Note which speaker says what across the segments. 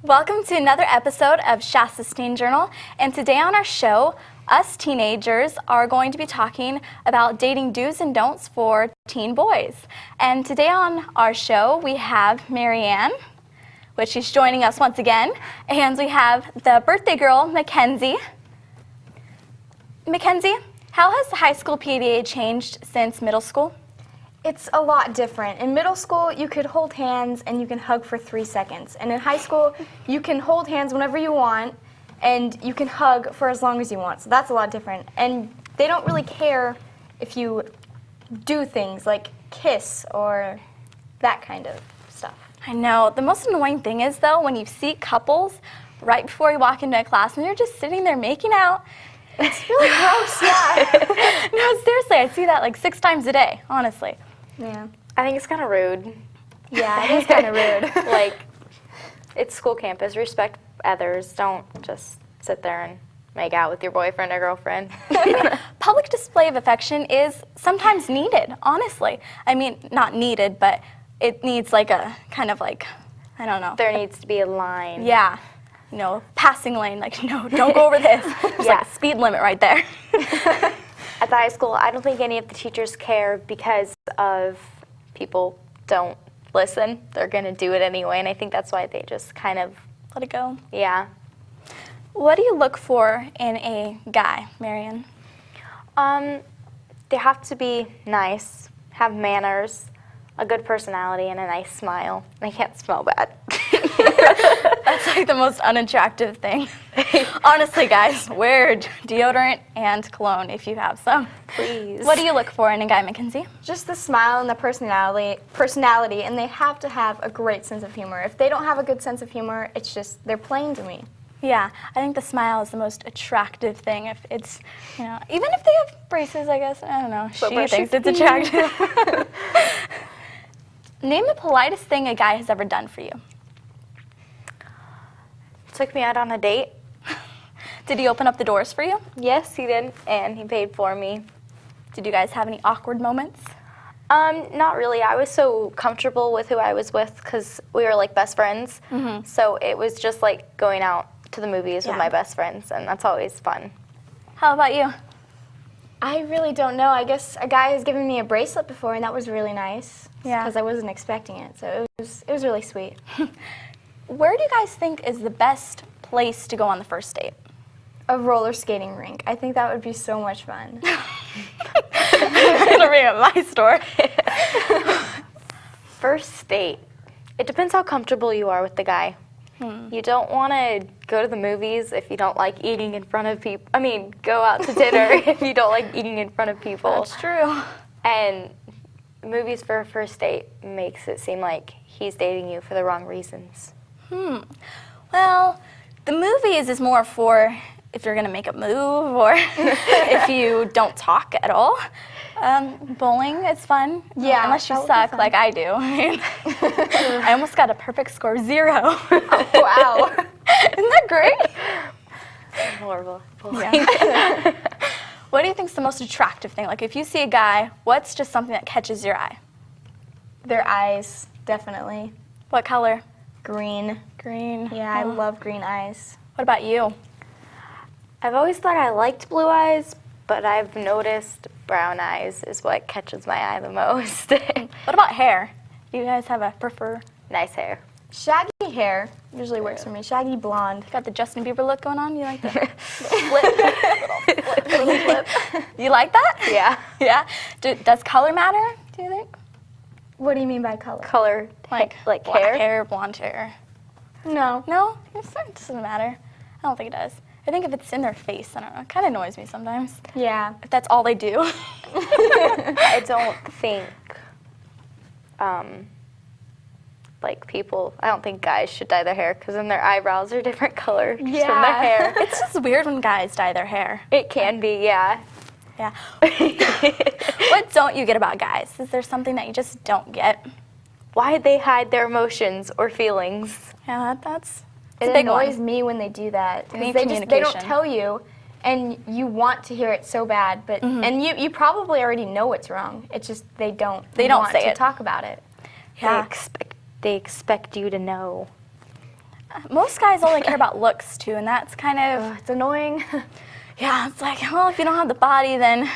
Speaker 1: Welcome to another episode of Shasta's Teen Journal, and today on our show, us teenagers are going to be talking about dating do's and don'ts for teen boys. And today on our show, we have Maryann, which she's joining us once again, and we have the birthday girl, Mackenzie. Mackenzie, how has high school PDA changed since middle school?
Speaker 2: It's a lot different. In middle school, you could hold hands and you can hug for 3 seconds. And in high school, you can hold hands whenever you want and you can hug for as long as you want. So that's a lot different. And they don't really care if you do things like kiss or that kind of stuff.
Speaker 1: I know. The most annoying thing is, though, when you see couples right before you walk into a class and they're just sitting there making out.
Speaker 2: It's really gross, yeah.
Speaker 1: No, seriously, I see that like 6 times a day, honestly.
Speaker 2: Yeah.
Speaker 3: I think it's kind of rude.
Speaker 2: Yeah, it is kind of rude.
Speaker 3: Like, it's school campus. Respect others. Don't just sit there and make out with your boyfriend or girlfriend.
Speaker 1: Public display of affection is sometimes needed, honestly. I mean, not needed, but it needs like a kind of like, I don't know.
Speaker 3: There needs to be a line.
Speaker 1: Yeah. You know, passing lane, like, no, don't go over this. There's like a speed limit right there.
Speaker 3: At the high school, I don't think any of the teachers care because of people don't listen. They're going to do it anyway, and I think that's why they just kind of
Speaker 1: Let it go.
Speaker 3: Yeah.
Speaker 1: What do you look for in a guy, Maryann?
Speaker 3: They have to be nice, have manners, a good personality, and a nice smile. They can't smell bad.
Speaker 1: That's like the most unattractive thing. Honestly, guys, wear deodorant and cologne if you have some.
Speaker 3: Please.
Speaker 1: What do you look for in a guy, Mackenzie?
Speaker 2: Just the smile and the personality, and they have to have a great sense of humor. If they don't have a good sense of humor, it's just, they're plain to me.
Speaker 1: Yeah, I think the smile is the most attractive thing. If it's, you know, even if they have braces, I guess, I don't know, she thinks it's attractive. Name the politest thing a guy has ever done for you.
Speaker 3: Took me out on a date.
Speaker 1: Did he open up the doors for you?
Speaker 3: Yes, he did, and he paid for me.
Speaker 1: Did you guys have any awkward moments?
Speaker 3: Not really. I was so comfortable with who I was with because we were like best friends. Mm-hmm. So it was just like going out to the movies with my best friends, and that's always fun.
Speaker 1: How about you?
Speaker 2: I really don't know. I guess a guy has given me a bracelet before, and that was really nice.
Speaker 1: Yeah.
Speaker 2: Because I wasn't expecting it, so it was really sweet.
Speaker 1: Where do you guys think is the best place to go on the first date?
Speaker 2: A roller skating rink. I think that would be so much fun.
Speaker 1: I'm gonna bring up my story.
Speaker 3: First date. It depends how comfortable you are with the guy. You don't want to go to the movies if you don't like eating in front of people. I mean, go out to dinner if you don't like eating in front of people.
Speaker 1: That's true.
Speaker 3: And movies for a first date makes it seem like he's dating you for the wrong reasons.
Speaker 1: Well, the movies is more for if you're gonna make a move or if you don't talk at all. Bowling is fun.
Speaker 2: Yeah,
Speaker 1: unless you
Speaker 2: that would be
Speaker 1: suck
Speaker 2: fun.
Speaker 1: like I do. I almost got a perfect score, 0.
Speaker 2: Wow.
Speaker 1: Isn't that great?
Speaker 3: Horrible.
Speaker 1: Yeah. What do you think is the most attractive thing? Like if you see a guy, what's just something that catches your eye?
Speaker 2: Their eyes, definitely.
Speaker 1: What color?
Speaker 2: Green.
Speaker 1: Green.
Speaker 2: Yeah, I love green eyes.
Speaker 1: What about you?
Speaker 3: I've always thought I liked blue eyes, but I've noticed brown eyes is what catches my eye the most.
Speaker 1: What about hair? Do you guys have a prefer?
Speaker 3: Nice hair.
Speaker 2: Shaggy hair usually works for me. Shaggy blonde.
Speaker 1: Got the Justin Bieber look going on? You like the little flip? You like that?
Speaker 3: Yeah.
Speaker 1: Yeah? Does color matter, do you think?
Speaker 2: What do you mean by color?
Speaker 3: Color,
Speaker 1: Like black hair, blonde hair.
Speaker 2: No.
Speaker 1: No? It doesn't matter. I don't think it does. I think if it's in their face, I don't know, it kind of annoys me sometimes.
Speaker 2: Yeah.
Speaker 1: If that's all they do.
Speaker 3: I don't think, I don't think guys should dye their hair because then their eyebrows are different color from their hair.
Speaker 1: It's just weird when guys dye their hair.
Speaker 3: It can be, yeah.
Speaker 1: Yeah. What don't you get about guys? Is there something that you just don't get?
Speaker 3: Why they hide their emotions or feelings.
Speaker 1: Yeah, that's
Speaker 2: It
Speaker 1: a big
Speaker 2: annoys
Speaker 1: one.
Speaker 2: me when they do that.
Speaker 1: Need
Speaker 2: They don't
Speaker 1: communication.
Speaker 2: tell you, and you want to hear it so bad, but and you probably already know what's wrong. It's just they don't
Speaker 1: don't
Speaker 2: want
Speaker 1: say
Speaker 2: to
Speaker 1: it.
Speaker 2: talk about it.
Speaker 1: Yeah.
Speaker 3: They expect you to know.
Speaker 1: Most guys only care about looks too, and that's kind of,
Speaker 2: It's annoying.
Speaker 1: yeah, it's like, well, if you don't have the body, then,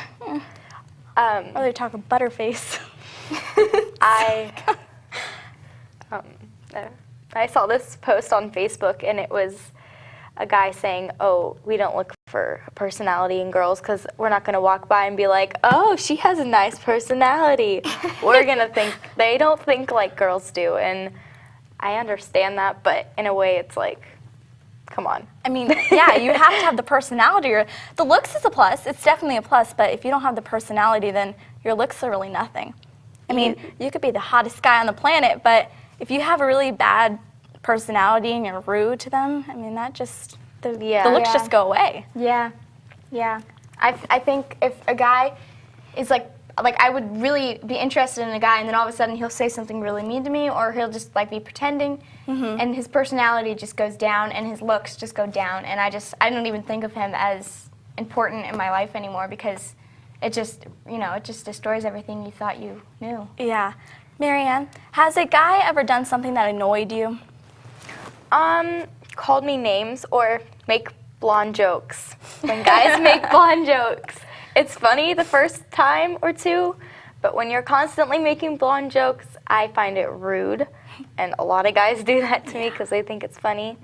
Speaker 1: or they talk of butterface.
Speaker 3: I saw this post on Facebook, and it was a guy saying, oh, we don't look for personality in girls because we're not going to walk by and be like, oh, she has a nice personality. We're going to think, they don't think like girls do. And I understand that, but in a way it's like, come on.
Speaker 1: I mean, yeah, you have to have the personality. Or the looks is a plus. It's definitely a plus, but if you don't have the personality, then your looks are really nothing. I mean, you could be the hottest guy on the planet, but if you have a really bad personality and you're rude to them, I mean, that just, the looks just go away.
Speaker 2: Yeah. I think if a guy is like I would really be interested in a guy, and then all of a sudden he'll say something really mean to me, or he'll just like be pretending, and his personality just goes down, and his looks just go down, and I don't even think of him as important in my life anymore because it just destroys everything you thought you knew.
Speaker 1: Yeah. Maryann, has a guy ever done something that annoyed you?
Speaker 3: Called me names or make blonde jokes. When guys make blonde jokes, it's funny the first time or two, but when you're constantly making blonde jokes, I find it rude, and a lot of guys do that to me because they think it's funny.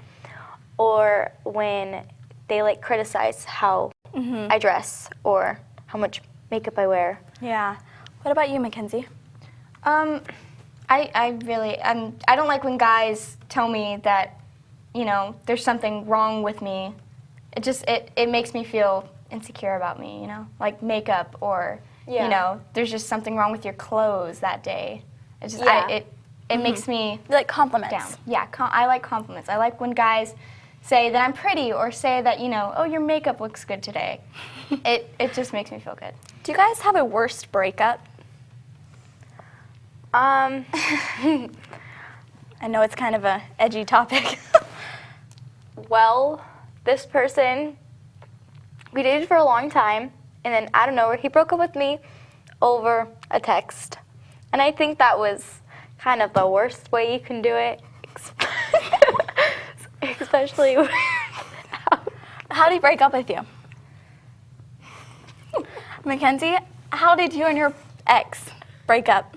Speaker 3: Or when they like criticize how I dress or how much makeup I wear.
Speaker 1: Yeah. What about you, Mackenzie?
Speaker 2: I don't like when guys tell me that, there's something wrong with me. It makes me feel insecure about me, like makeup or, there's just something wrong with your clothes that day. It just, it makes me
Speaker 1: You like compliments?
Speaker 2: down. Yeah, I like compliments. I like when guys say that I'm pretty or say that, oh, your makeup looks good today. It just makes me feel good.
Speaker 1: Do you guys have a worst breakup? I know it's kind of a edgy topic.
Speaker 3: Well, this person, we dated for a long time, and then out of nowhere, he broke up with me over a text. And I think that was kind of the worst way you can do it, especially
Speaker 1: How did he break up with you? Mackenzie, how did you and your ex break up?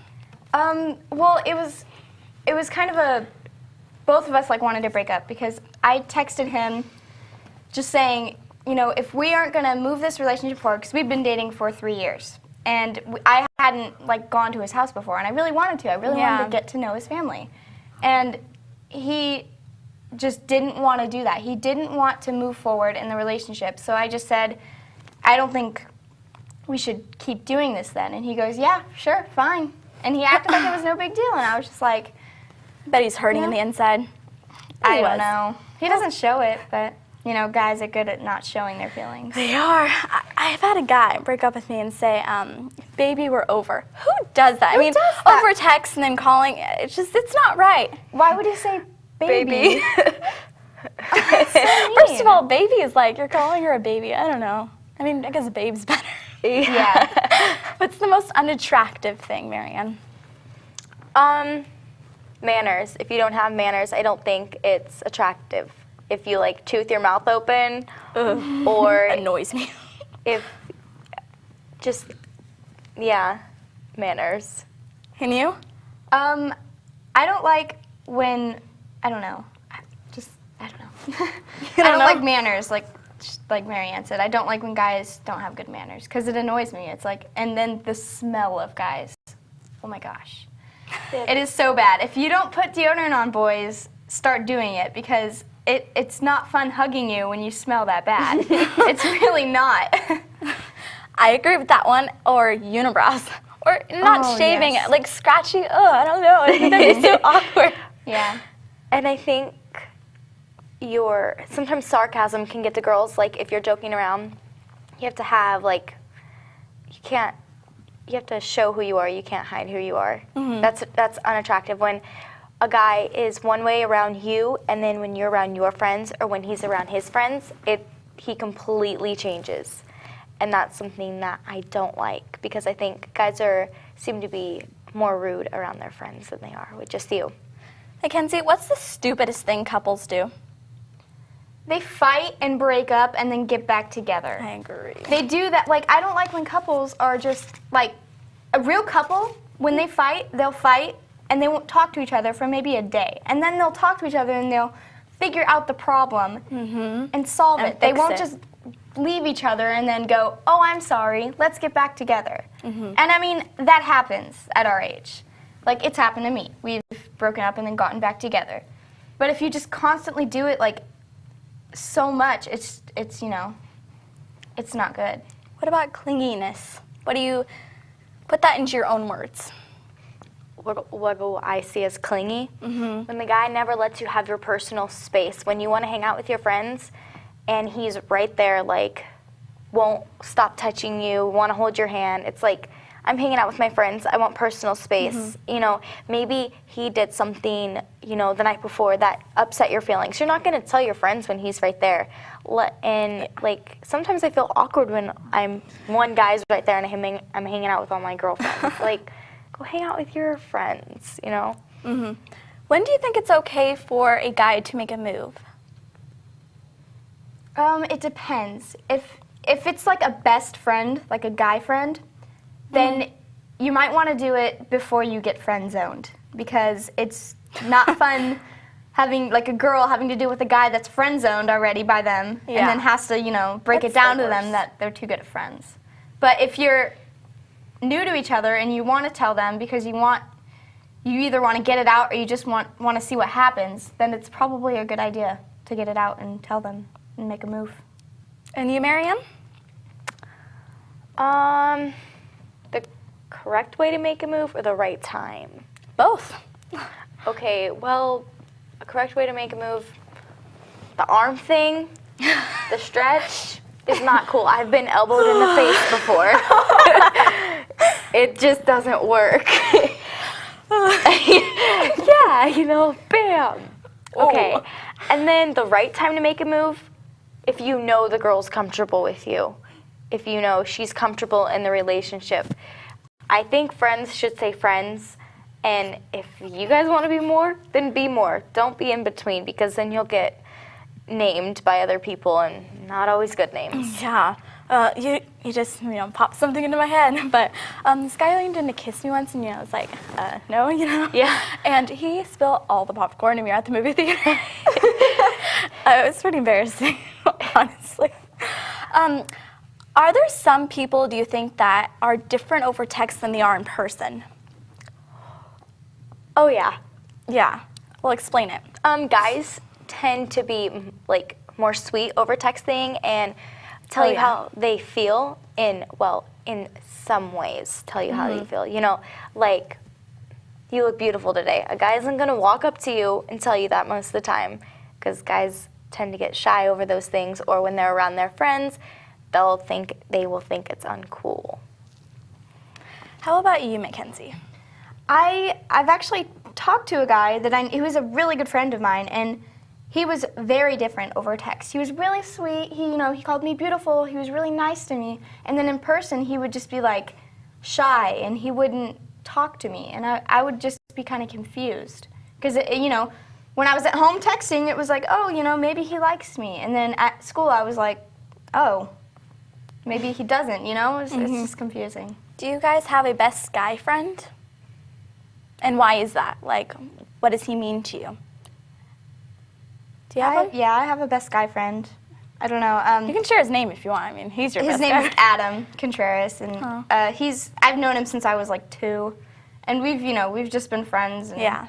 Speaker 2: Well, it was kind of both of us wanted to break up because I texted him just saying, if we aren't going to move this relationship forward, because we've been dating for 3 years, and I hadn't gone to his house before, and I really wanted to. I really wanted to get to know his family. And he just didn't want to do that. He didn't want to move forward in the relationship. So I just said, I don't think we should keep doing this then. And he goes, yeah, sure, fine. And he acted like it was no big deal, and I was just like,
Speaker 1: I bet he's hurting on the inside.
Speaker 2: I don't know. He doesn't show it, but, guys are good at not showing their feelings.
Speaker 1: They are. I've had a guy break up with me and say, baby, we're over. Who does that?
Speaker 2: Who does that?
Speaker 1: Over text and then calling, it's not right.
Speaker 2: Why would he say baby?
Speaker 1: First of all, baby is like, you're calling her a baby. I don't know. I mean, I guess babe's better.
Speaker 2: Yeah.
Speaker 1: What's the most unattractive thing, Maryann?
Speaker 3: Manners. If you don't have manners, I don't think it's attractive. If you chew with your mouth open, or
Speaker 1: Annoys me.
Speaker 3: if manners.
Speaker 1: Can you?
Speaker 2: I don't like when, I don't know. I don't know. I don't like manners, like Maryann said. I don't like when guys don't have good manners because it annoys me. It's and then the smell of guys. Oh my gosh. It is so bad. If you don't put deodorant on, boys, start doing it because it's not fun hugging you when you smell that bad. It's really not.
Speaker 1: I agree with that one. Or unibrows. Or not shaving,
Speaker 2: yes.
Speaker 1: Scratchy. Oh, I don't know. I think that'd be so awkward.
Speaker 2: Yeah.
Speaker 3: And I think sometimes sarcasm can get to girls. If you're joking around, you have to have you have to show who you are. You can't hide who you are. Mm-hmm. That's unattractive when a guy is one way around you, and then when you're around your friends or when he's around his friends, he completely changes. And that's something that I don't like because I think guys seem to be more rude around their friends than they are with just you.
Speaker 1: Mackenzie, what's the stupidest thing couples do?
Speaker 2: They fight and break up and then get back together.
Speaker 1: I agree.
Speaker 2: They do that. Like, I don't like when couples are just, like, a real couple, when they fight, they'll fight and they won't talk to each other for maybe a day. And then they'll talk to each other and they'll figure out the problem and solve
Speaker 1: And
Speaker 2: it. They
Speaker 1: fix
Speaker 2: won't
Speaker 1: it.
Speaker 2: just leave each other and then go, oh, I'm sorry, let's get back together. And I mean, that happens at our age. Like, it's happened to me. We've broken up and then gotten back together. But if you just constantly do it, like, so much, it's you know, it's not good.
Speaker 1: What about clinginess? What do you put that into your own words?
Speaker 3: What do I see as clingy? When the guy never lets you have your personal space. When you want to hang out with your friends and he's right there, like, won't stop touching you, want to hold your hand. It's like, I'm hanging out with my friends. I want personal space. You know, maybe he did something, you know, the night before that upset your feelings. You're not going to tell your friends when he's right there. And, like, sometimes I feel awkward when one guy's right there and I'm hanging out with all my girlfriends. Like, go hang out with your friends, you know?
Speaker 1: When do you think it's okay for a guy to make a move?
Speaker 2: It depends. If it's like a best friend, like a guy friend, then you might want to do it before you get friend zoned, because it's not fun having, like, a girl having to deal with a guy that's friend zoned already by them and then has to, you know, break
Speaker 1: That's
Speaker 2: it down
Speaker 1: the
Speaker 2: to them
Speaker 1: worst.
Speaker 2: that they're too good at friends. But if you're new to each other and you want to tell them because you either want to get it out or you just want to see what happens, then it's probably a good idea to get it out and tell them and make a move.
Speaker 1: And you, Maryann?
Speaker 3: The correct way to make a move or the right time?
Speaker 1: Both.
Speaker 3: Okay, well, a correct way to make a move, the arm thing, the stretch is not cool. I've been elbowed in the face before. It just doesn't work. Yeah, you know, bam. Okay, and then the right time to make a move, if you know the girl's comfortable with you, if you know she's comfortable in the relationship. I think friends should stay friends, and if you guys want to be more, then be more. Don't be in between, because then you'll get named by other people, and not always good names.
Speaker 1: Yeah. You just, you know, popped something into my head. But this guy leaned in to kiss me once, and, you know, I was like, no, you know?
Speaker 3: Yeah.
Speaker 1: And he spilled all the popcorn, and we were at the movie theater. It was pretty embarrassing, honestly. Are there some people, do you think, that are different over text than they are in person?
Speaker 3: Oh, yeah.
Speaker 1: Yeah. Well, explain it.
Speaker 3: Guys tend to be, like, more sweet over texting and tell you how they feel in some ways, tell you how they feel. You know, like, you look beautiful today. A guy isn't going to walk up to you and tell you that most of the time, because guys tend to get shy over those things, or when they're around their friends, they will think it's uncool.
Speaker 1: How about you, Mackenzie?
Speaker 2: I've actually talked to a guy he was a really good friend of mine, and he was very different over text. He was really sweet. He called me beautiful. He was really nice to me. And then in person, he would just be like shy, and he wouldn't talk to me. And I would just be kind of confused, because when I was at home texting, it was like, oh, maybe he likes me. And then at school, I was like, oh, maybe he doesn't. It's just confusing.
Speaker 1: Do you guys have a best guy friend? And why is that? Like, what does he mean to you? Do you have him?
Speaker 2: Yeah, I have a best guy friend. I don't know.
Speaker 1: You can share his name if you want. I mean, he's your
Speaker 2: His
Speaker 1: best
Speaker 2: name
Speaker 1: guy.
Speaker 2: is Adam Contreras, and I've known him since I was like 2, and we've just been friends. And
Speaker 1: Yeah.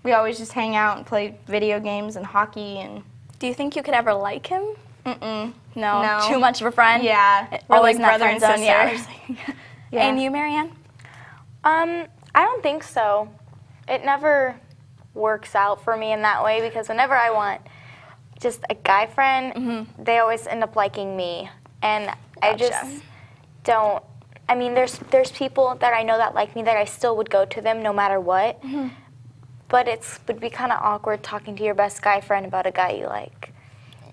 Speaker 2: we always just hang out and play video games and hockey. And
Speaker 1: Do you think you could ever like him?
Speaker 2: no,
Speaker 1: No. Too much of a friend?
Speaker 2: Yeah, we're
Speaker 1: Always
Speaker 2: like
Speaker 1: not
Speaker 2: brother and
Speaker 1: friend zone,
Speaker 2: sister.
Speaker 1: Yeah. And you, Maryann?
Speaker 3: I don't think so. It never works out for me in that way, because whenever I want just a guy friend, they always end up liking me. And I just don't, I mean, there's people that I know that like me that I still would go to them no matter what. But it would be kind of awkward talking to your best guy friend about a guy you like.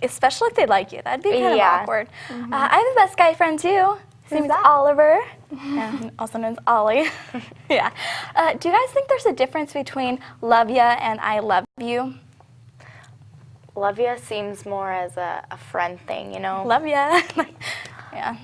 Speaker 1: Especially if they like you. That'd be kind of
Speaker 3: Yeah.
Speaker 1: awkward. I have a best guy friend, too. His name's Oliver, yeah, also known as Ollie. Yeah. Do you guys think there's a difference between love ya and I love you?
Speaker 3: Love ya seems more as a friend thing, you know?
Speaker 1: Love ya. Yeah.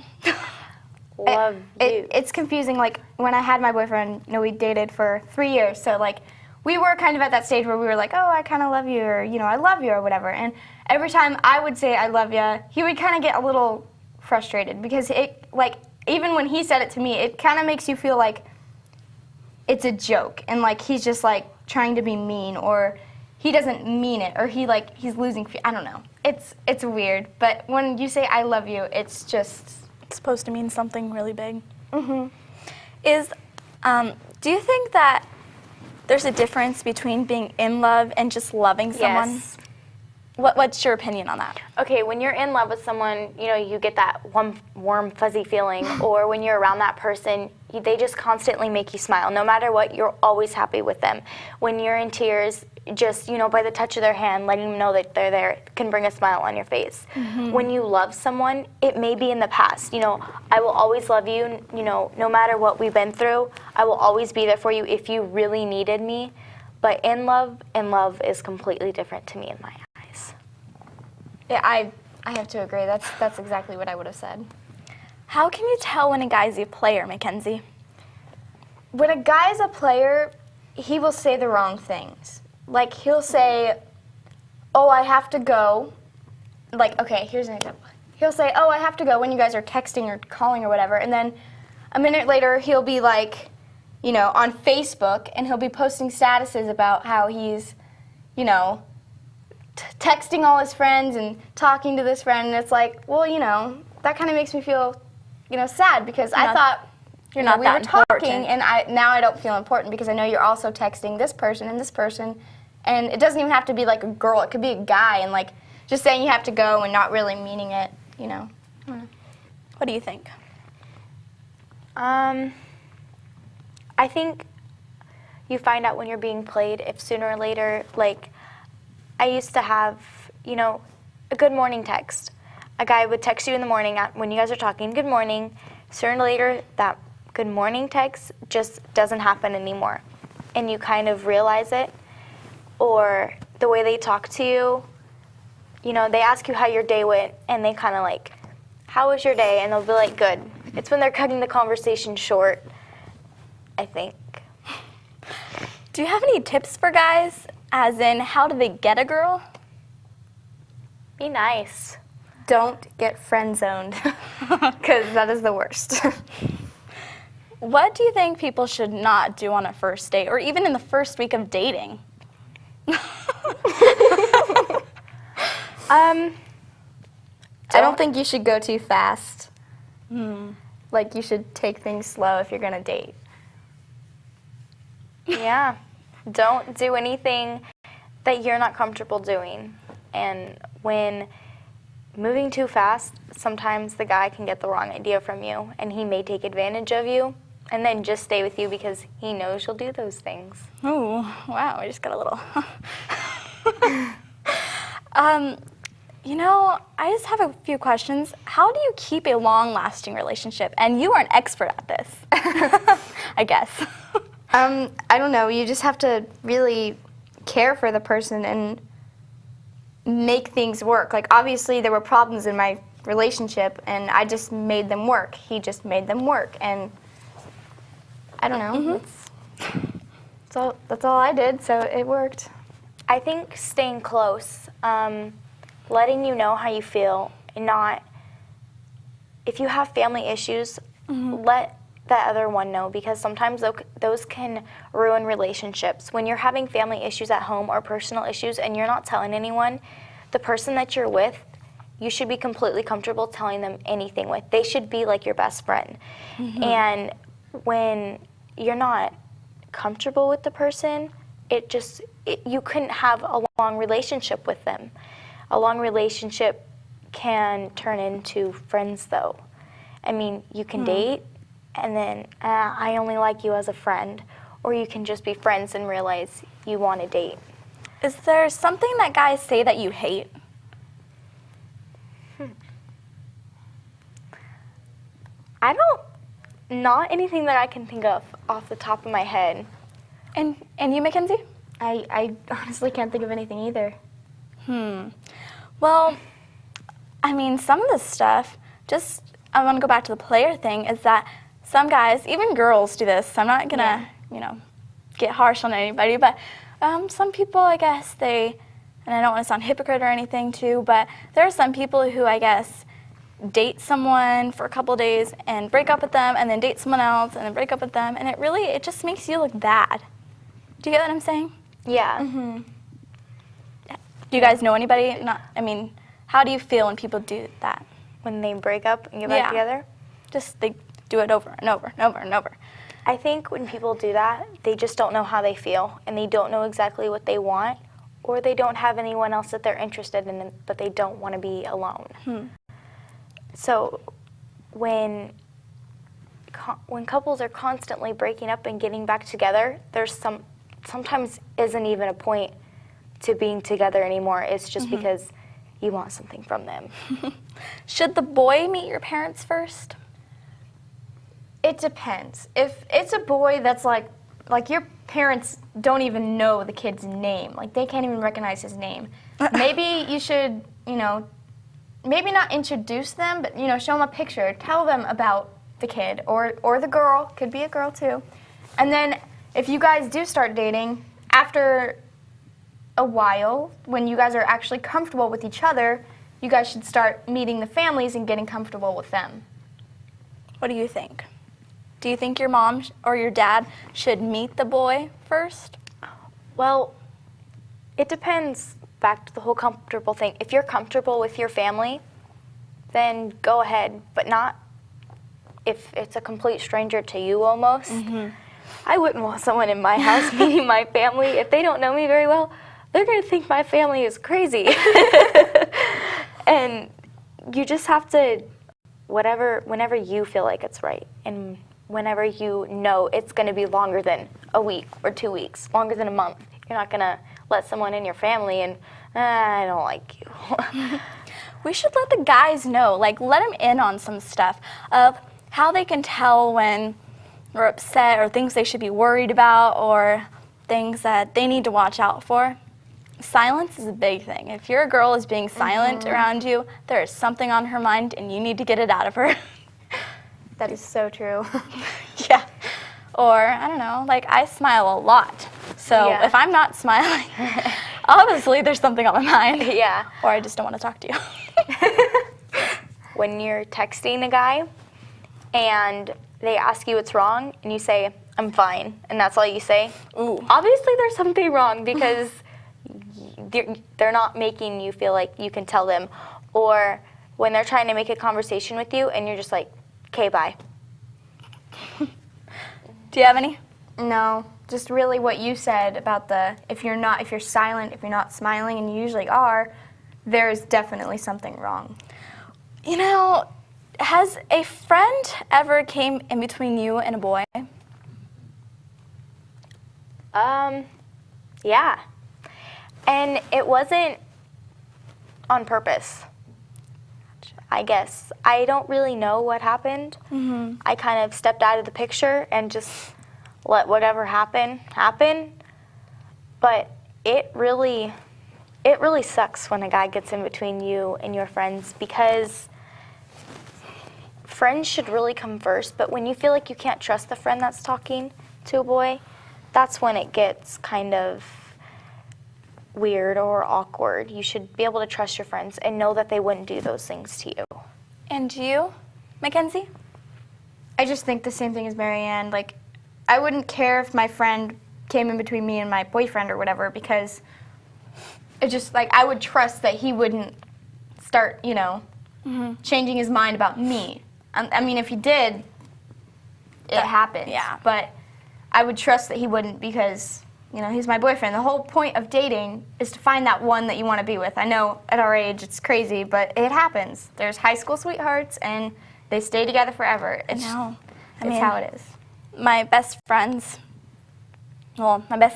Speaker 3: Love you.
Speaker 2: It's confusing. Like, when I had my boyfriend, we dated for 3 years. So, like, we were kind of at that stage where we were like, oh, I kind of love you, or, I love you, or whatever. And every time I would say I love ya, he would kind of get a little frustrated because even when he said it to me, it kind of makes you feel like it's a joke and like he's just like trying to be mean, or he doesn't mean it, or he's losing. I don't know. It's weird, but when you say I love you, it's
Speaker 1: supposed to mean something really big.
Speaker 2: Mm-hmm.
Speaker 1: Do you think that there's a difference between being in love and just loving someone?
Speaker 3: Yes.
Speaker 1: What's your opinion on that?
Speaker 3: Okay, when you're in love with someone, you get that warm, fuzzy feeling, or when you're around that person, they just constantly make you smile. No matter what, you're always happy with them. When you're in tears, just, by the touch of their hand, letting them know that they're there can bring a smile on your face. Mm-hmm. When you love someone, it may be in the past. I will always love you, no matter what we've been through. I will always be there for you if you really needed me. But in love is completely different to me in my eyes.
Speaker 2: Yeah, I have to agree. That's exactly what I would have said.
Speaker 1: How can you tell when a guy's a player, Mackenzie?
Speaker 2: When a guy's a player, he will say the wrong things. Like, he'll say, oh, I have to go. Like, okay, here's an example. He'll say, oh, I have to go when you guys are texting or calling or whatever. And then a minute later, he'll be like, on Facebook, and he'll be posting statuses about how he's, texting all his friends and talking to this friend. And it's like, well, that kind of makes me feel, sad because I thought
Speaker 1: we were
Speaker 2: talking, and now I don't feel important because I know you're also texting this person and this person. And it doesn't even have to be like a girl. It could be a guy, and like just saying you have to go and not really meaning it,
Speaker 1: What do you think?
Speaker 3: I think you find out when you're being played if sooner or later, like I used to have, a good morning text. A guy would text you in the morning when you guys are talking, good morning. Sooner or later, that good morning text just doesn't happen anymore. And you kind of realize it. Or the way they talk to you, they ask you how your day went, and they kind of like, how was your day? And they'll be like, good. It's when they're cutting the conversation short, I think.
Speaker 1: Do you have any tips for guys, as in how do they get a girl?
Speaker 3: Be nice.
Speaker 2: Don't get friend-zoned, because that is the worst.
Speaker 1: What do you think people should not do on a first date, or even in the first week of dating?
Speaker 2: I don't think you should go too fast. Like, you should take things slow if you're going to date.
Speaker 3: Yeah. Don't do anything that you're not comfortable doing. And when moving too fast, sometimes the guy can get the wrong idea from you, and he may take advantage of you and then just stay with you because he knows you'll do those things.
Speaker 1: Oh, wow, I just got a little... I just have a few questions. How do you keep a long-lasting relationship? And you are an expert at this, I guess.
Speaker 2: I don't know. You just have to really care for the person and make things work. Like, obviously, there were problems in my relationship, and I just made them work. He just made them work, and I don't know. That's all I did, so it worked.
Speaker 3: I think staying close, letting you know how you feel, and not, if you have family issues, let that other one know, because sometimes those can ruin relationships. When you're having family issues at home or personal issues and you're not telling anyone, the person that you're with, you should be completely comfortable telling them anything with. They should be like your best friend. And when you're not comfortable with the person, you couldn't have a long relationship with them. A long relationship can turn into friends, though. I mean, you can date, and then, I only like you as a friend. Or you can just be friends and realize you want to date.
Speaker 1: Is there something that guys say that you hate?
Speaker 3: Not anything that I can think of off the top of my head.
Speaker 1: And you, Mackenzie?
Speaker 2: I honestly can't think of anything either.
Speaker 1: Well, I mean, some of the stuff, I want to go back to the player thing, is that some guys, even girls do this, so I'm not going to, get harsh on anybody, but some people, I guess, and I don't want to sound hypocrite or anything too, but there are some people who, I guess, date someone for a couple days and break up with them and then date someone else and then break up with them, and it just makes you look bad. Do you get what I'm saying?
Speaker 3: Yeah.
Speaker 1: Do you guys know anybody? How do you feel when people do that?
Speaker 3: When they break up and get back together?
Speaker 1: Just they do it over and over and over and over.
Speaker 3: I think when people do that, they just don't know how they feel, and they don't know exactly what they want, or they don't have anyone else that they're interested in, but they don't want to be alone. So when couples are constantly breaking up and getting back together, there's sometimes isn't even a point to being together anymore. It's just because you want something from them.
Speaker 1: Should the boy meet your parents first?
Speaker 2: It depends. If it's a boy that's like your parents don't even know the kid's name, like they can't even recognize his name, maybe you should, maybe not introduce them, but show them a picture, tell them about the kid or the girl, could be a girl too. And then if you guys do start dating, after a while, when you guys are actually comfortable with each other, you guys should start meeting the families and getting comfortable with them.
Speaker 1: What do you think? Do you think your mom or your dad should meet the boy first?
Speaker 3: Well, it depends. Back to the whole comfortable thing. If you're comfortable with your family, then go ahead, but not if it's a complete stranger to you almost. I wouldn't want someone in my house meeting my family. If they don't know me very well, they're going to think my family is crazy. And you just have to, whenever you feel like it's right, and whenever you know it's going to be longer than a week or 2 weeks, longer than a month, you're not going to let someone in your family and, I don't like you.
Speaker 1: We should let the guys know, let them in on some stuff of how they can tell when we're upset or things they should be worried about or things that they need to watch out for. Silence is a big thing. If your girl is being silent around you, there is something on her mind and you need to get it out of her.
Speaker 2: That is so true.
Speaker 1: Yeah. Or, I don't know, I smile a lot. So if I'm not smiling, obviously there's something on my mind.
Speaker 3: Yeah.
Speaker 1: Or I just don't want to talk to you.
Speaker 3: When you're texting a guy and they ask you what's wrong and you say, I'm fine, and that's all you say, obviously there's something wrong because they're not making you feel like you can tell them. Or when they're trying to make a conversation with you and you're just like, okay, bye.
Speaker 1: Do you have any?
Speaker 2: No, just really what you said about if you're silent, if you're not smiling, and you usually are, there's definitely something wrong.
Speaker 1: Has a friend ever came in between you and a boy?
Speaker 3: Yeah. And it wasn't on purpose, I guess. I don't really know what happened. I kind of stepped out of the picture and just let whatever happen. But it really sucks when a guy gets in between you and your friends, because friends should really come first, but when you feel like you can't trust the friend that's talking to a boy, that's when it gets kind of weird or awkward. You should be able to trust your friends and know that they wouldn't do those things to you.
Speaker 1: And you, Mackenzie?
Speaker 2: I just think the same thing as Maryann. I wouldn't care if my friend came in between me and my boyfriend or whatever, because it just, I would trust that he wouldn't start, changing his mind about me. I mean, if he did, it happens.
Speaker 1: Yeah.
Speaker 2: But I would trust that he wouldn't, because, he's my boyfriend. The whole point of dating is to find that one that you want to be with. I know at our age it's crazy, but it happens. There's high school sweethearts, and they stay together forever. It's how it is.
Speaker 1: My best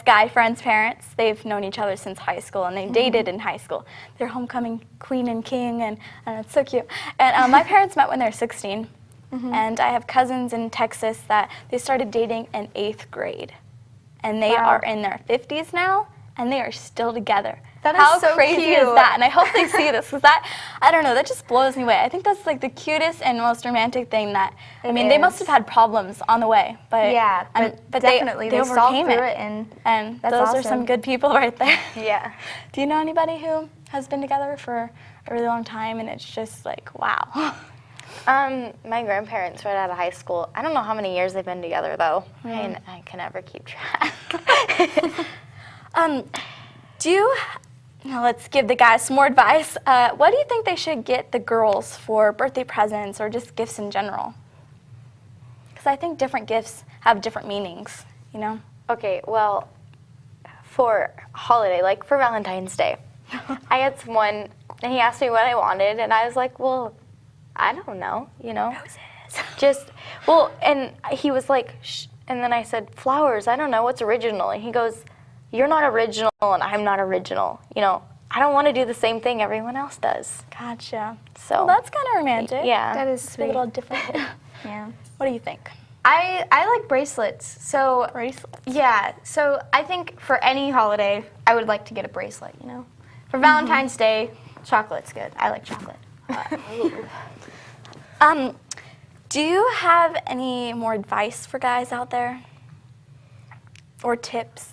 Speaker 1: guy friend's parents, they've known each other since high school, and they dated in high school. They're homecoming queen and king, and it's so cute. And my parents met when they were 16, And I have cousins in Texas that they started dating in 8th grade. And they are in their 50s now, and they are still together.
Speaker 2: That is
Speaker 1: How
Speaker 2: so
Speaker 1: crazy
Speaker 2: cute.
Speaker 1: is that? And I hope they see this, because that, I don't know, that just blows me away. I think that's like the cutest and most romantic thing that, I mean, they must have had problems on the way, but
Speaker 2: Yeah, but definitely they solved
Speaker 1: overcame
Speaker 2: through
Speaker 1: it.
Speaker 2: it,
Speaker 1: And
Speaker 2: that's
Speaker 1: those are
Speaker 2: awesome.
Speaker 1: some good people right there.
Speaker 3: Yeah.
Speaker 1: Do you know anybody who has been together for a really long time, and it's just like, wow?
Speaker 3: My grandparents right out of high school. I don't know how many years they've been together though. I can never keep track.
Speaker 1: Do you, now let's give the guys some more advice. What do you think they should get the girls for birthday presents or just gifts in general? Because I think different gifts have different meanings, you know?
Speaker 3: Okay, well, for holiday, like for Valentine's Day, I had someone, and he asked me what I wanted, and I was like, well, I don't know, you know?
Speaker 1: Roses.
Speaker 3: Just, well, and he was like, shh, and then I said, flowers, I don't know, what's original? And he goes, you're not original, and I'm not original, you know? I don't want to do the same thing everyone else does.
Speaker 1: Gotcha.
Speaker 3: So,
Speaker 1: Well, that's kind of romantic.
Speaker 3: yeah.
Speaker 2: That is
Speaker 1: It's a
Speaker 2: sweet.
Speaker 1: little different.
Speaker 2: Yeah.
Speaker 1: What do you think?
Speaker 2: I like bracelets. So
Speaker 1: Bracelets.
Speaker 2: yeah, so I think for any holiday, I would like to get a bracelet, you know? For Valentine's Day, chocolate's good. I like chocolate.
Speaker 1: Do you have any more advice for guys out there? Or tips?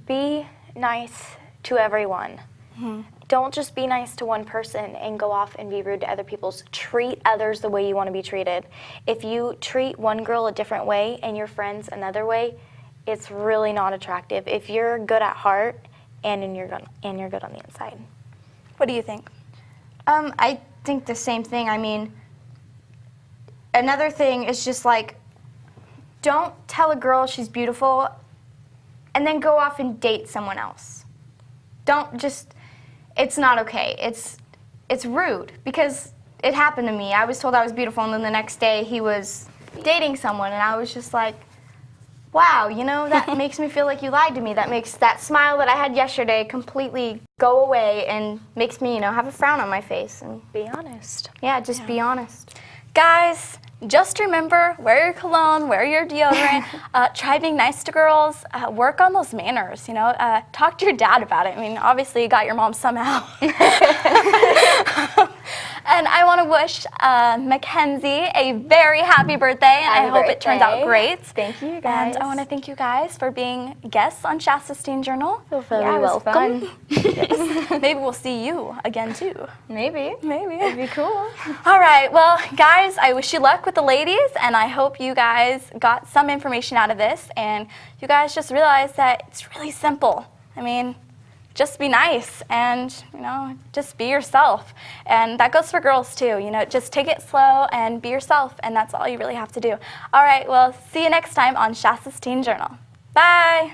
Speaker 3: Be nice to everyone. Don't just be nice to one person and go off and be rude to other people. Treat others the way you want to be treated. If you treat one girl a different way and your friends another way, it's really not attractive. If you're good at heart and you're good on the inside.
Speaker 1: What do you think?
Speaker 2: I think the same thing. I mean, another thing is just like, don't tell a girl she's beautiful and then go off and date someone else. Don't just, it's not okay. It's rude because it happened to me. I was told I was beautiful, and then the next day he was dating someone, and I was just like, wow, you know, that makes me feel like you lied to me. That makes that smile that I had yesterday completely go away and makes me, you know, have a frown on my face. And
Speaker 3: Be honest.
Speaker 2: yeah, just be honest.
Speaker 1: Guys, just remember, wear your cologne, wear your deodorant, try being nice to girls, work on those manners, you know, talk to your dad about it. I mean, obviously you got your mom somehow. And I want to wish Mackenzie a very happy birthday, and I hope it turns out great.
Speaker 2: Thank you, guys.
Speaker 1: And I want to thank you guys for being guests on Shasta's Teen Journal.
Speaker 3: You're very
Speaker 2: Yeah, it was
Speaker 3: welcome.
Speaker 2: fun.
Speaker 1: Maybe we'll see you again too.
Speaker 2: Maybe.
Speaker 1: Maybe.
Speaker 2: It'd be cool.
Speaker 1: All right, well, guys, I wish you luck with the ladies, and I hope you guys got some information out of this, and you guys just realize that it's really simple. I mean, just be nice and, you know, just be yourself. And that goes for girls too, you know, just take it slow and be yourself, and that's all you really have to do. All right, well, see you next time on Shasta's Teen Journal. Bye.